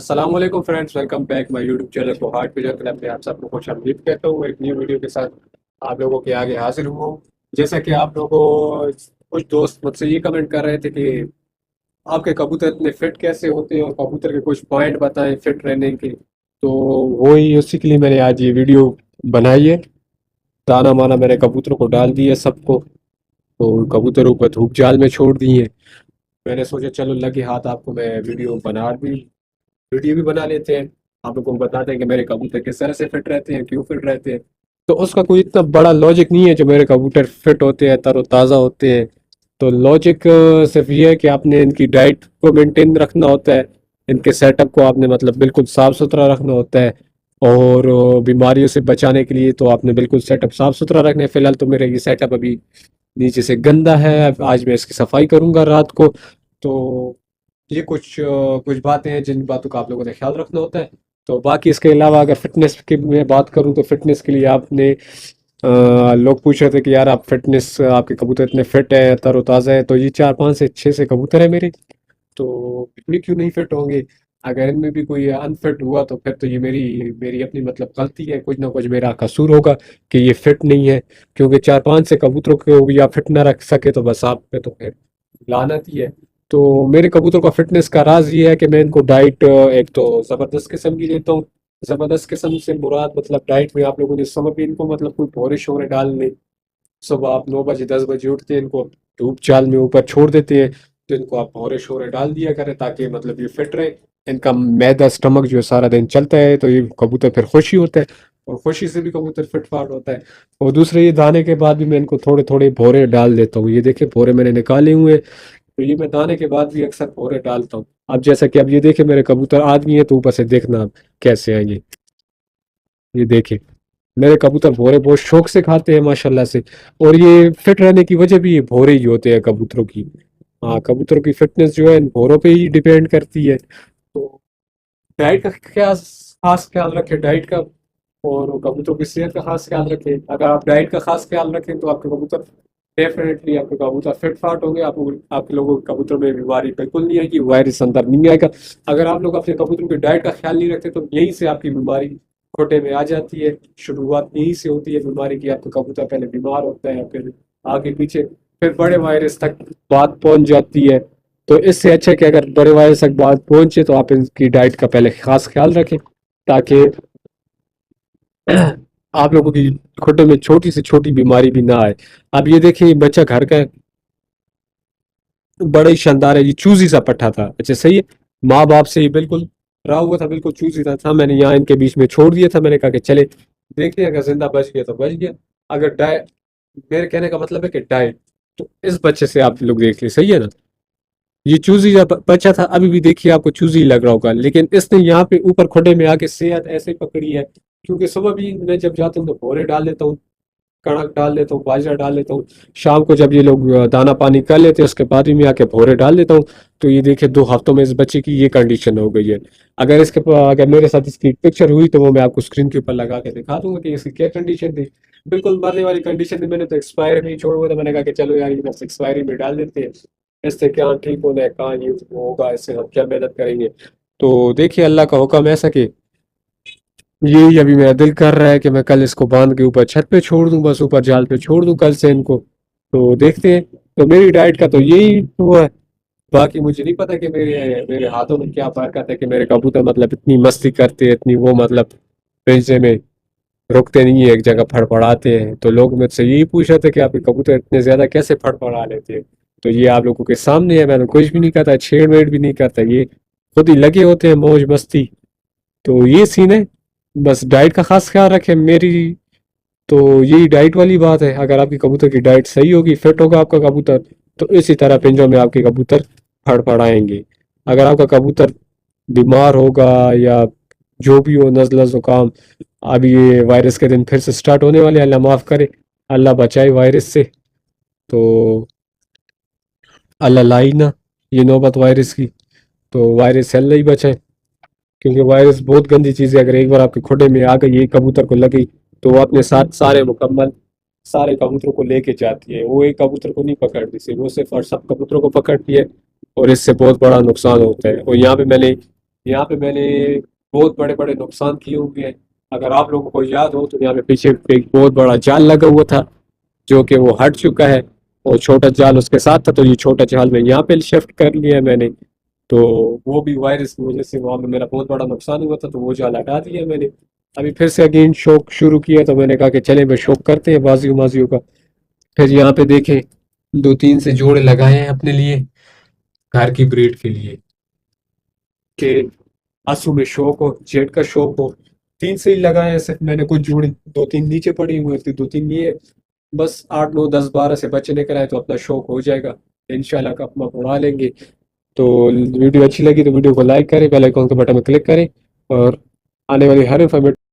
अस्सलाम वालेकुम friends, welcome back my YouTube channel को हार्ट पिजन क्लब में आप सबको खुश आमदीद कहता हूँ। एक न्यू वीडियो के साथ आप लोगों के आगे हाजिर हुआ हूँ। जैसा कि आप लोगों कुछ दोस्त मुझसे ये कमेंट कर रहे थे कि आपके कबूतर इतने फिट कैसे होते हैं और कबूतर के कुछ पॉइंट बताएं फिट रहने के। तो वही उसी के लिए मैंने आज ये वीडियो बनाई है। दाना माना मैंने कबूतरों को डाल दिया सबको, तो कबूतरों को धूप जाल में छोड़ दिए। मैंने सोचा चलो लगे हाथ आपको मैं वीडियो भी बना लेते हैं। आप लोगों को बताते हैं कि मेरे कबूतर किस तरह से फिट रहते हैं, क्यों फिट रहते हैं। तो उसका कोई इतना बड़ा लॉजिक नहीं है जो मेरे कबूतर फिट होते हैं, तरोताज़ा होते हैं। तो लॉजिक सिर्फ ये है कि आपने इनकी डाइट को मेंटेन रखना होता है। इनके सेटअप को आपने मतलब बिल्कुल साफ सुथरा रखना होता है। और बीमारियों से बचाने के लिए तो आपने बिल्कुल सेटअप साफ सुथरा रखना है। फिलहाल तो मेरा ये सेटअप अभी नीचे से गंदा है। अब आज मैं इसकी सफाई करूंगा रात को। तो ये कुछ बातें हैं जिन बातों का आप लोगों ने ख्याल रखना होता है। तो बाकी इसके अलावा अगर फिटनेस की मैं बात करूं तो फिटनेस के लिए आपने लोग पूछ रहे थे कि यार आप फिटनेस आपके कबूतर इतने फिट है तरोताज़ा है, तो ये 4 5 से 6 से कबूतर है मेरे। तो इतने क्यों नहीं फिट होंगे? अगर इनमें भी कोई अनफिट हुआ तो फिर तो ये मेरी मेरी अपनी मतलब गलती है, कुछ ना कुछ मेरा कसूर होगा कि ये फिट नहीं है। क्योंकि 4 5 से कबूतरों को या फिट ना रख सके तो बस आप पे तो फिर लानत ही है। तो मेरे कबूतर का फिटनेस का राज ये है कि मैं इनको डाइट एक तो ज़बरदस्त किस्म की देता हूँ। ज़बरदस्त किस्म से मुराद मतलब डाइट में आप लोगों ने समझ भी इनको मतलब कोई भोरे शोरे डाल नहीं। सुबह आप 9 बजे 10 बजे उठते हैं, इनको धूप चाल में ऊपर छोड़ देते हैं। तो इनको आप भोरे शोरे डाल दिया करें ताकि मतलब ये फिट रहे। इनका मैदा स्टमक जो है सारा दिन चलता है तो ये कबूतर फिर खुशी होता है। और खुशी से भी कबूतर फिट फाट होता है। और दूसरे ये दाने के बाद भी मैं इनको थोड़े थोड़े भोरे डाल देता हूँ। ये देखिए भोरे मैंने निकाले हुए हैं। तो ये मैं दाने के बाद भी अक्सर भोरे डालता हूँ। अब जैसा कि अब ये देखिए मेरे कबूतर आदमी है तो ऊपर से देखना आप कैसे हैं ये देखिए मेरे कबूतर भोरे बहुत शौक से खाते हैं माशाल्लाह से। और ये फिट रहने की वजह भी ये भोरे ही होते हैं कबूतरों की। हाँ, कबूतरों की फिटनेस जो है इन भोरों पे ही डिपेंड करती है। तो डाइट का क्या खास ख्याल रखें डाइट का, और कबूतरों की सेहत का खास ख्याल रखें। अगर आप डाइट का खास ख्याल रखें तो आपके कबूतर डेफिनेटली आपके कबूतर फिट फाट होंगे। आपके लोगों के कबूतर में बीमारी बिल्कुल नहीं आएगी, वायरस अंदर नहीं आएगा। अगर आप लोग अपने कबूतरों की डाइट का ख्याल नहीं रखते तो यहीं से आपकी बीमारी खोटे में आ जाती है। शुरुआत यहीं से होती है बीमारी की। आपका कबूतर पहले बीमार होता है, फिर आगे पीछे फिर बड़े वायरस तक बात पहुंच जाती है। तो इससे अच्छा है कि अगर बड़े वायरस तक बात पहुंचे तो आप इनकी डाइट का पहले खास ख्याल रखें ताकि आप लोगों की खुटे में छोटी से छोटी बीमारी भी ना आए। अब ये देखिए ये बच्चा घर का है, बड़ा ही शानदार है। ये चूजी सा पट्टा था, अच्छा सही है। माँ बाप से ये बिल्कुल रहा हुआ था, बिल्कुल चूजी था। मैंने यहाँ इनके बीच में छोड़ दिया था। मैंने कहा कि चले देखते हैं, अगर जिंदा बच गया तो बच गया। अगर डाय मेरे कहने का मतलब है कि डाइट तो इस बच्चे से आप लोग देख ले, सही है ना। ये चूजी जब बच्चा था अभी भी देखिए आपको चूजी लग रहा होगा, लेकिन इसने यहाँ पे ऊपर खुडे में आके सेहत ऐसे पकड़ी है। क्योंकि सुबह भी मैं जब जाता हूँ तो भोरे डाल देता हूँ, कणक डाल देता हूँ, बाजरा डाल देता हूँ। शाम को जब ये लोग दाना पानी कर लेते हैं उसके बाद भी मैं आके भोरे डाल देता हूँ। तो ये देखिए 2 हफ्तों में इस बच्चे की ये कंडीशन हो गई है। अगर मेरे साथ इसकी पिक्चर हुई तो वो मैं आपको स्क्रीन के ऊपर लगा के दिखा दूंगा कि इसकी क्या कंडीशन थी। बिल्कुल मरने वाली कंडीशन थी। मैंने तो एक्सपायर में ही छोड़ हुआ था। मैंने कहा कि चलो यार ये बस एक्सपायरी में डाल देते हैं, इससे क्या ठीक होना है, कहाँ ये वो होगा, इससे हम क्या मेहनत करेंगे। तो देखिए अल्लाह का हुक्म ऐसा कि यही अभी मेरा दिल कर रहा है कि मैं कल इसको बांध के ऊपर छत पे छोड़ दूं, बस ऊपर जाल पे छोड़ दूं कल से इनको। तो देखते हैं। तो मेरी डाइट का तो यही वो है। बाकी मुझे नहीं पता कि मेरे मेरे हाथों में क्या बरकत है कि मेरे कबूतर मतलब इतनी मस्ती करते हैं, इतनी वो मतलब पिंजरे में रुकते नहीं है, एक जगह फड़फड़ाते हैं। तो लोग मुझसे यही पूछ रहे थे कि आपके कबूतर इतने ज्यादा कैसे फड़फड़ा लेते हैं। तो ये आप लोगों के सामने है, मैंने कुछ भी नहीं करता, छेड़ वेड़ भी नहीं करता, ये खुद ही लगे होते हैं मौज मस्ती। तो ये सीन है। बस डाइट का खास ख्याल रखें मेरी। तो यही डाइट वाली बात है। अगर आपकी कबूतर की डाइट सही होगी, फिट होगा आपका कबूतर, तो इसी तरह पिंजों में आपके कबूतर फड़फड़ाएंगे। अगर आपका कबूतर बीमार होगा या जो भी हो, नज़ला जुकाम, अब ये वायरस के दिन फिर से स्टार्ट होने वाले हैं, अल्लाह माफ़ करे, अल्लाह बचाए वायरस से। तो अल्लाह लाई ना ये नौबत वायरस की। तो वायरस से अल्लाह ही बचाए। क्योंकि वायरस बहुत गंदी चीज़ है। अगर एक बार आपके खुडे में आ गई, एक कबूतर को लगी, तो वो अपने साथ सारे कबूतरों को लेके जाती है। वो एक कबूतर को नहीं पकड़ती, सिर्फ वो सिर्फ और सब कबूतरों को पकड़ती है। और इससे बहुत बड़ा नुकसान होता है। और यहाँ पे मैंने यहाँ पे मैंने बहुत बड़े बड़े नुकसान किए होंगे हैं। अगर आप लोगों को याद हो तो यहाँ पे पीछे एक बहुत बड़ा जाल लगा हुआ था जो कि वो हट चुका है, और छोटा जाल उसके साथ था, तो ये छोटा जाल मैं यहाँ पे शिफ्ट कर लिया मैंने। तो वो भी वायरस की वजह से वहाँ पे मेरा बहुत बड़ा नुकसान हुआ था, तो वो जाल हटा दिया मैंने। अभी फिर से अगेन शौक शुरू किया, तो मैंने कहा कि चले भाई शौक करते हैं बाजियों माजियों का। फिर यहाँ पे देखें, दो तीन से जोड़े लगाए हैं अपने लिए, घर की ब्रीड के लिए, कि आंसू में शौक हो, जेड का शौक हो। तीन से ही लगाए हैं सिर्फ मैंने, कुछ जोड़े दो तीन नीचे पड़ी हुई थी, दो तीन लिए। बस 8 9 10 12 से बचने कराए तो अपना शौक हो जाएगा, इंशाल्लाह का अपना बढ़ा लेंगे। तो वीडियो अच्छी लगी तो वीडियो को लाइक करें, बेल आइकन के बटन में क्लिक करें, और आने वाली हर इन्फॉर्मेटिव